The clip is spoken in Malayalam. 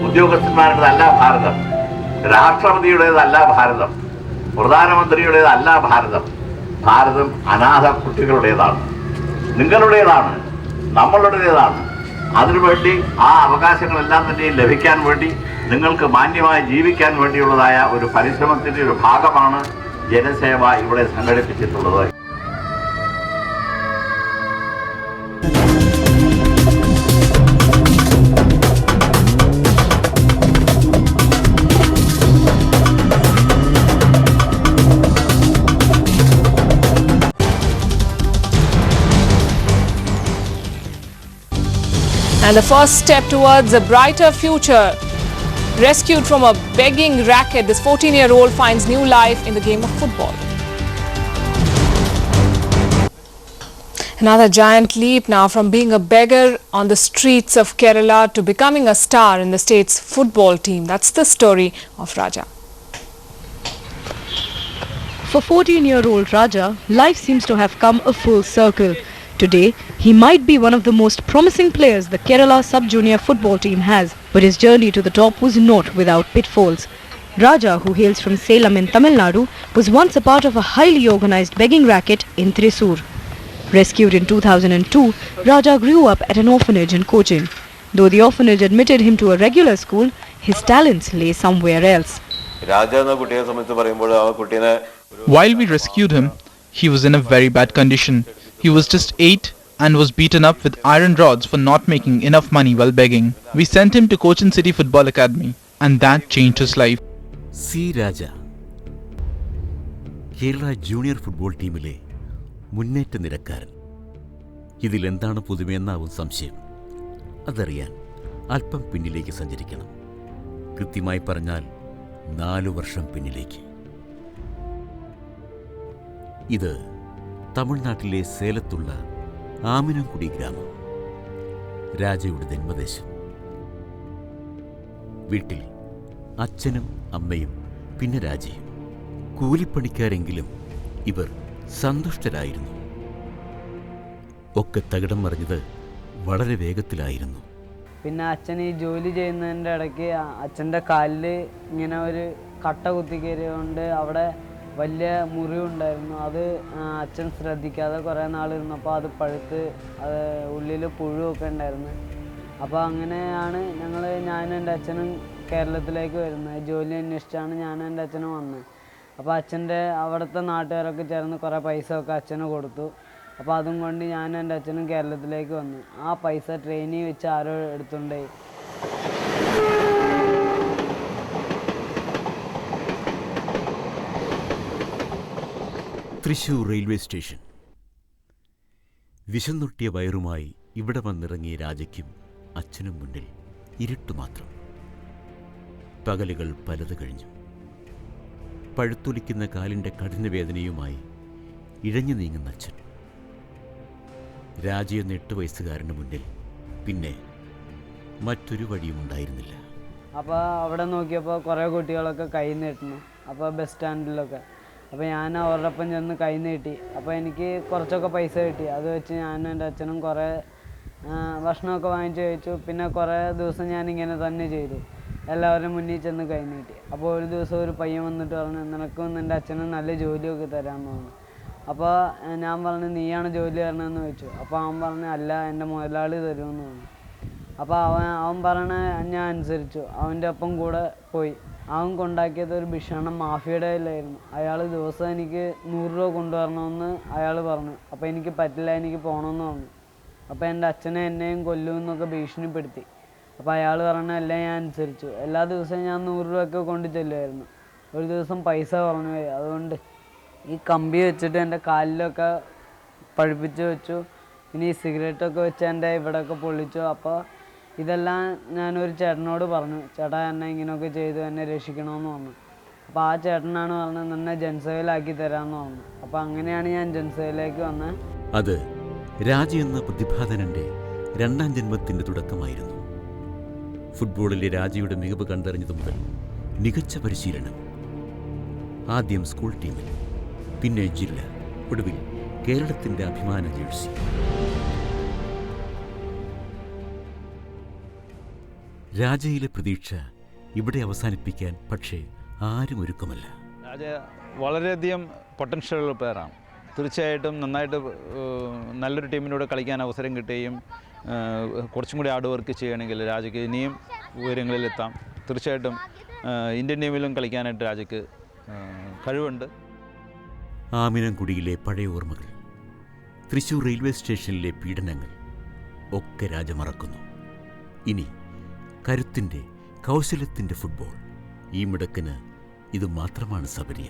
ഉദ്യോഗസ്ഥന്മാരുടേതല്ല ഭാരതം, രാഷ്ട്രപതിയുടേതല്ല ഭാരതം, പ്രധാനമന്ത്രിയുടേതല്ല ഭാരതം. ഭാരതം അനാഥ കുട്ടികളുടേതാണ്, നിങ്ങളുടേതാണ്, നമ്മളുടേതാണ്. അതിനുവേണ്ടി ആ അവകാശങ്ങളെല്ലാം തന്നെ ലഭിക്കാൻ വേണ്ടി നിങ്ങൾക്ക് മാന്യമായി ജീവിക്കാൻ വേണ്ടിയുള്ളതായ ഒരു പരിശ്രമത്തിൻ്റെ ഒരു ഭാഗമാണ് ജനസേവ ഇവിടെ സംഘടിപ്പിച്ചിട്ടുള്ളത്. And the first step towards a brighter future. Rescued from a begging racket, this 14-year-old finds new life in the game of football. Another giant leap now from being a beggar on the streets of Kerala to becoming a star in the state's football team. That's the story of Raja. For 14-year-old Raja, life seems to have come a full circle. Today, he might be one of the most promising players the Kerala sub-junior football team has, but his journey to the top was not without pitfalls. Raja, who hails from Salem in Tamil Nadu, was once a part of a highly organized begging racket in Thrissur. Rescued in 2002, Raja grew up at an orphanage in Cochin. Though the orphanage admitted him to a regular school, his talents lay somewhere else. While we rescued him, he was in a very bad condition. He was just 8 and was beaten up with iron rods for not making enough money while begging. We sent him to Cochin City Football Academy, and that changed his life. C. Raja, Kerala junior football ടീമിലെ മുന്നേറ്റ നിരക്കാരൻ. ഇതിലെന്താണ് പുതുമയെന്നാവും സംശയം. അതറിയാൻ അല്പം പിന്നിലേക്ക് സഞ്ചരിക്കണം. കൃത്യമായി പറഞ്ഞാൽ 4 വർഷം പിന്നിലേക്ക്. ഇത് തമിഴ്നാട്ടിലെ സേലത്തുള്ള ആമിനംകുടി ഗ്രാമം, രാജയുടെ ജന്മദേശം. വീട്ടിൽ അച്ഛനും അമ്മയും പിന്നെ രാജയും. കൂലിപ്പണിക്കാരെങ്കിലും ഇവർ സന്തുഷ്ടരായിരുന്നു. ഒക്കെ തകിടം മറിഞ്ഞത് വളരെ വേഗത്തിലായിരുന്നു. പിന്നെ അച്ഛൻ ഈ ജോലി ചെയ്യുന്നതിൻ്റെ ഇടയ്ക്ക് അച്ഛൻ്റെ കാലിൽ ഇങ്ങനെ ഒരു കട്ട കുത്തി കയറിയതുകൊണ്ട് അവിടെ വലിയ മുറിവുണ്ടായിരുന്നു. അത് അച്ഛൻ ശ്രദ്ധിക്കാതെ കുറേ നാളിരുന്നപ്പോൾ അത് പഴുത്ത് അത് ഉള്ളിൽ പുഴുവൊക്കെ ഉണ്ടായിരുന്നു. അപ്പോൾ അങ്ങനെയാണ് ഞാനും എൻ്റെ അച്ഛനും കേരളത്തിലേക്ക് വരുന്നത്. ജോലി അന്വേഷിച്ചാണ് ഞാനും എൻ്റെ അച്ഛനും വന്നത്. അപ്പോൾ അച്ഛൻ്റെ അവിടുത്തെ നാട്ടുകാരൊക്കെ ചേർന്ന് കുറേ പൈസ ഒക്കെ അച്ഛന് കൊടുത്തു. അപ്പോൾ അതും കൊണ്ട് ഞാനും എൻ്റെ അച്ഛനും കേരളത്തിലേക്ക് വന്നു. ആ പൈസ ട്രെയിനിൽ വെച്ച് ആരോ എടുത്തുകൊണ്ടുപോയി. Thrissur railway station. വിശന്നൊട്ടിയ വയറുമായി ഇവിടെ വന്നിറങ്ങിയ രാജയ്ക്കും അച്ഛനും മുന്നിൽ ഇരുട്ടു മാത്രം. പകലുകൾ പലത് കഴിഞ്ഞു. പഴുത്തൊലിക്കുന്ന കാലിൻ്റെ കഠിനവേദനയുമായി ഇഴഞ്ഞു നീങ്ങുന്ന അച്ഛൻ. രാജ എന്ന 8 വയസ്സുകാരന് മുന്നിൽ പിന്നെ മറ്റൊരു വഴിയും ഉണ്ടായിരുന്നില്ല. അപ്പോൾ അവിടെ നോക്കിയപ്പോൾ കുറേ കുട്ടികളൊക്കെ കൈ നീട്ടുന്നു. അപ്പോൾ ബസ് സ്റ്റാൻഡിലൊക്കെ. അപ്പോൾ ഞാൻ അവരുടെ ഒപ്പം ചെന്ന് കൈ നീട്ടി. അപ്പോൾ എനിക്ക് കുറച്ചൊക്കെ പൈസ കിട്ടി. അത് വെച്ച് ഞാനും എൻ്റെ അച്ഛനും കുറേ ഭക്ഷണമൊക്കെ വാങ്ങിച്ച് കഴിച്ചു. പിന്നെ കുറേ ദിവസം ഞാനിങ്ങനെ തന്നെ ചെയ്തു. എല്ലാവരും മുന്നിൽ ചെന്ന് കൈ നീട്ടി. അപ്പോൾ ഒരു ദിവസം ഒരു പയ്യൻ വന്നിട്ട് പറഞ്ഞു, നിനക്കും എൻ്റെ അച്ഛനും നല്ല ജോലിയൊക്കെ തരാമെന്ന് പറഞ്ഞു. അപ്പോൾ ഞാൻ പറഞ്ഞു, നീയാണ് ജോലി തരണമെന്ന് ചോദിച്ചു. അപ്പോൾ അവൻ പറഞ്ഞു, അല്ല, എൻ്റെ മുതലാളി തരുമെന്ന് പറഞ്ഞു. അപ്പോൾ അവൻ പറഞ്ഞ ഞാൻ അനുസരിച്ചു. അവൻ്റെ ഒപ്പം കൂടെ പോയി. അവൻ കൊണ്ടാക്കിയത് ഒരു ഭിക്ഷാടന മാഫിയയുടെ കയ്യിലായിരുന്നു. അയാൾ ദിവസം എനിക്ക് 100 രൂപ കൊണ്ടുവരണമെന്ന് അയാൾ പറഞ്ഞു. അപ്പോൾ എനിക്ക് പറ്റില്ല, എനിക്ക് പോകണമെന്ന് പറഞ്ഞു. അപ്പോൾ എൻ്റെ അച്ഛനെ എന്നെയും കൊല്ലുമെന്നൊക്കെ ഭീഷണിപ്പെടുത്തി. അപ്പോൾ അയാൾ പറഞ്ഞല്ല, ഞാൻ അനുസരിച്ചു. എല്ലാ ദിവസവും ഞാൻ 100 രൂപയൊക്കെ കൊണ്ട് ചെല്ലുമായിരുന്നു. ഒരു ദിവസം പൈസ പറഞ്ഞു പോയി. അതുകൊണ്ട് ഈ കമ്പി വെച്ചിട്ട് എൻ്റെ കാലിലൊക്കെ പഴുപ്പിച്ച് വെച്ചു. പിന്നെ ഈ സിഗരറ്റൊക്കെ വെച്ച് എൻ്റെ ഇവിടെയൊക്കെ പൊള്ളിച്ചു. അപ്പോൾ ഇതെല്ലാം ഞാനൊരു ചേട്ടനോട് പറഞ്ഞു, ചേട്ടാ എന്നെ ഇങ്ങനെയൊക്കെ ചെയ്തു, എന്നെ രക്ഷിക്കണമെന്ന് പറഞ്ഞു. അപ്പോൾ ആ ചേട്ടനാണ് പറഞ്ഞത്, നിന്നെ ജൻസേവയിലാക്കി തരാമെന്ന് പറഞ്ഞു. അപ്പോൾ അങ്ങനെയാണ് ഞാൻ ജൻസേവയിലേക്ക് വന്നത്. അത് രാജ എന്ന പ്രതിഭാധനൻ്റെ 2ാം ജന്മത്തിൻ്റെ തുടക്കമായിരുന്നു. ഫുട്ബോളിലെ രാജയുടെ മികവ് കണ്ടറിഞ്ഞതു മുതൽ മികച്ച പരിശീലനം. ആദ്യം സ്കൂൾ ടീമിൽ, പിന്നെ ജില്ല, ഒടുവിൽ കേരളത്തിൻ്റെ അഭിമാന ജേഴ്സി. രാജയിലെ പ്രതീക്ഷ ഇവിടെ അവസാനിപ്പിക്കാൻ പക്ഷേ ആരും ഒരുക്കമല്ല. രാജ വളരെയധികം പൊട്ടൻഷ്യലുള്ള പ്ലെയറാണ്. തീർച്ചയായിട്ടും നന്നായിട്ട് നല്ലൊരു ടീമിനോട് കളിക്കാൻ അവസരം കിട്ടുകയും കുറച്ചും കൂടി ഹാർഡ് വർക്ക് ചെയ്യുകയാണെങ്കിൽ രാജയ്ക്ക് ഇനിയും ഉയരങ്ങളിലെത്താം. തീർച്ചയായിട്ടും ഇന്ത്യൻ ടീമിലും കളിക്കാനായിട്ട് രാജയ്ക്ക് കഴിവുണ്ട്. ആമിനംകുടിയിലെ പഴയ ഓർമ്മകൾ, തൃശ്ശൂർ റെയിൽവേ സ്റ്റേഷനിലെ പീഡനങ്ങൾ ഒക്കെ രാജ മറക്കുന്നു. ഇനി കരുത്തിൻ്റെ, കൗശലത്തിൻ്റെ ഫുട്ബോൾ. ഈ മിടക്കിന് ഇത് മാത്രമാണ് സബരിയ.